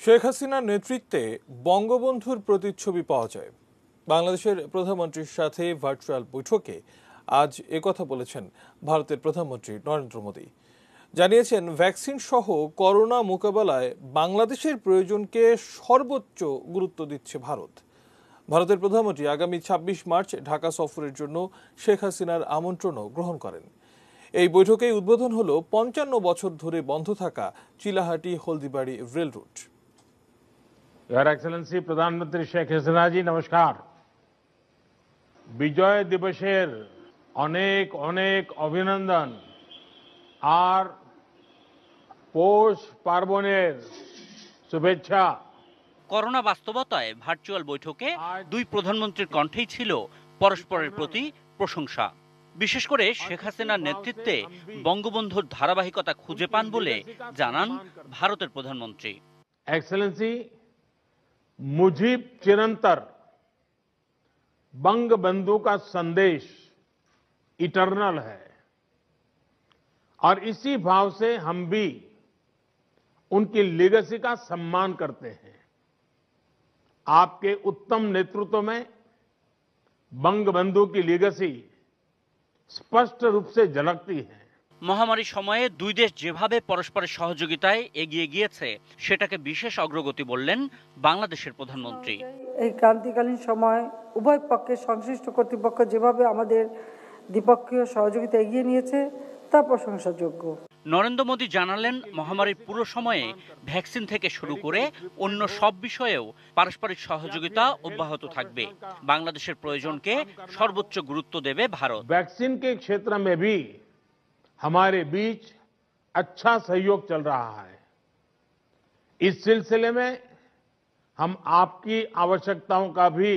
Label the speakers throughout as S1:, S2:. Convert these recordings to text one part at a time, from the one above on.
S1: শেখ হাসিনার নেতৃত্বে বঙ্গবন্ধুর প্রতিচ্ছবি পাওয়া যায়। বাংলাদেশের প্রধানমন্ত্রীর সাথে ভার্চুয়াল বৈঠকে আজ একথা বলেছেন ভারতের প্রধানমন্ত্রী নরেন্দ্র মোদী। জানিয়েছেন, ভ্যাকসিন সহ করোনা মোকাবেলায় বাংলাদেশের প্রয়োজনকে সর্বোচ্চ গুরুত্ব দিচ্ছে ভারত। ভারতের প্রধানমন্ত্রী আগামী ২৬ মার্চ ঢাকা সফরের জন্য শেখ হাসিনার আমন্ত্রণও গ্রহণ করেন। এই বৈঠকেই উদ্বোধন হলো ৫৫ বছর ধরে বন্ধ থাকা Chilahati Haldibari rail root.
S2: Your excellency प्रधानमंत्री शेख हसीना जी नमस्कार। विजय दिवसेर अनेक अनेक अभिनंदन और पौष पार्बणের শুভেচ্ছা।
S3: করোনা বাস্তবতায় ভার্চুয়াল বৈঠকে দুই প্রধানমন্ত্রীর কণ্ঠেই ছিল পরস্পরের প্রতি প্রশংসা। বিশেষ করে শেখ হাসিনার নেতৃত্বে বঙ্গবন্ধুর ধারাবাহিকতা খুঁজে পান বলে জানান ভারতের প্রধানমন্ত্রী।
S2: एक्सेलेंसी, मुझीब चिरंतर बंगबंधु का संदेश इटर्नल है और इसी भाव से हम भी उनकी लेगेसी का सम्मान करते हैं। आपके उत्तम नेतृत्व में बंगबंधु की लेगेसी स्पष्ट रूप से झलकती है।
S3: মহামারীর সময়ে দুই দেশ যেভাবে পরস্পরের সহযোগিতায় এগিয়ে গিয়েছে সেটাকে বিশেষ অগ্রগতি বললেন বাংলাদেশের প্রধানমন্ত্রী।
S4: এই ক্রান্তিকালীন সময় উভয় পক্ষের সংশ্লিষ্ট কর্তৃপক্ষ যেভাবে আমাদের দ্বিপক্ষীয় সহযোগিতা এগিয়ে নিয়েছে তা প্রশংসাযোগ্য।
S3: নরেন্দ্র মোদী জানালেন, মহামারীর পুরো সময়ে ভ্যাকসিন থেকে শুরু করে অন্য সব বিষয়েও পারস্পরিক সহযোগিতা অব্যাহত থাকবে। বাংলাদেশের প্রয়োজনকে সর্বোচ্চ গুরুত্ব দেবে ভারত।
S2: वैक्सीन के क्षेत्र में भी हमारे बीच अच्छा सहयोग चल रहा है। इस सिलसिले में हम आपकी आवश्यकताओं का भी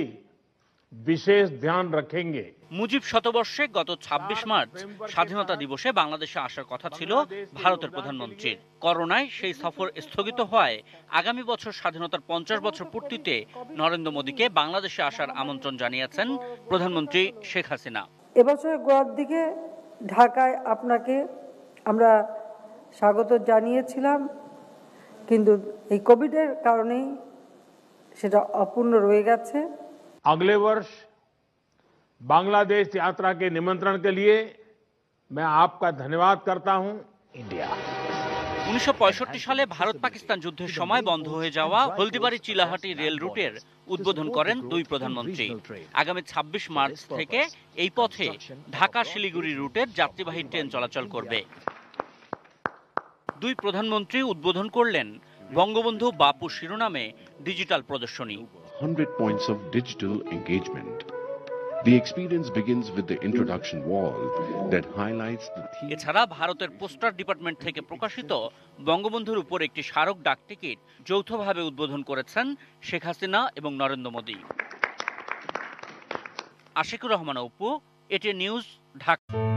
S2: विशेष ध्यान रखेंगे।
S3: মুজিব শতবর্ষে গত ২৬ মার্চ স্বাধীনতা দিবসে বাংলাদেশে আসার কথা ছিল ভারতের প্রধানমন্ত্রীর। করোনায় সেই সফর স্থগিত হওয়ায় আগামী বছর স্বাধীনতার ৫০ বছর পূর্তিতে নরেন্দ্র মোদীকে বাংলাদেশে আসার আমন্ত্রণ জানিয়েছেন প্রধানমন্ত্রী শেখ হাসিনা।
S4: এবছরের গোড়ার দিকে ঢাকায় আপনাকে আমরা স্বাগত জানিয়েছিলাম, কিন্তু এই কোভিডের কারণেই সেটা অপূর্ণ রয়ে গেছে।
S2: अगले वर्ष बांग्लादेश यात्रा के निमंत्रण के लिए मैं आपका धन्यवाद करता हूं। इंडिया
S3: ১৯৬৫ সালে ভারত পাকিস্তান যুদ্ধের সময় বন্ধ হয়ে যাওয়া হলদিবাড়ি চিলাহাটি রেল রুটের উদ্বোধন করেন দুই প্রধানমন্ত্রী। আগামী ২৬ মার্চ থেকে এই পথে ঢাকা শিলিগুড়ি রুটের যাত্রীবাহী ট্রেন চলাচল করবে। দুই প্রধানমন্ত্রী উদ্বোধন করলেন বঙ্গবন্ধু বাপু শিরোনামে ডিজিটাল প্রদর্শনী।
S5: 100 points of digital engagement. The experience begins with the introduction wall that highlights the theme.
S3: এছাড়া ভারতের পোস্টার ডিপার্টমেন্ট থেকে প্রকাশিত বঙ্গবন্ধুর উপর একটি স্মারক ডাক টিকিট যৌথভাবে উদ্বোধন করেছেন শেখ হাসিনা এবং নরেন্দ্র মোদী। আশিকুর রহমান অপু, এটি নিউজ, ঢাকা।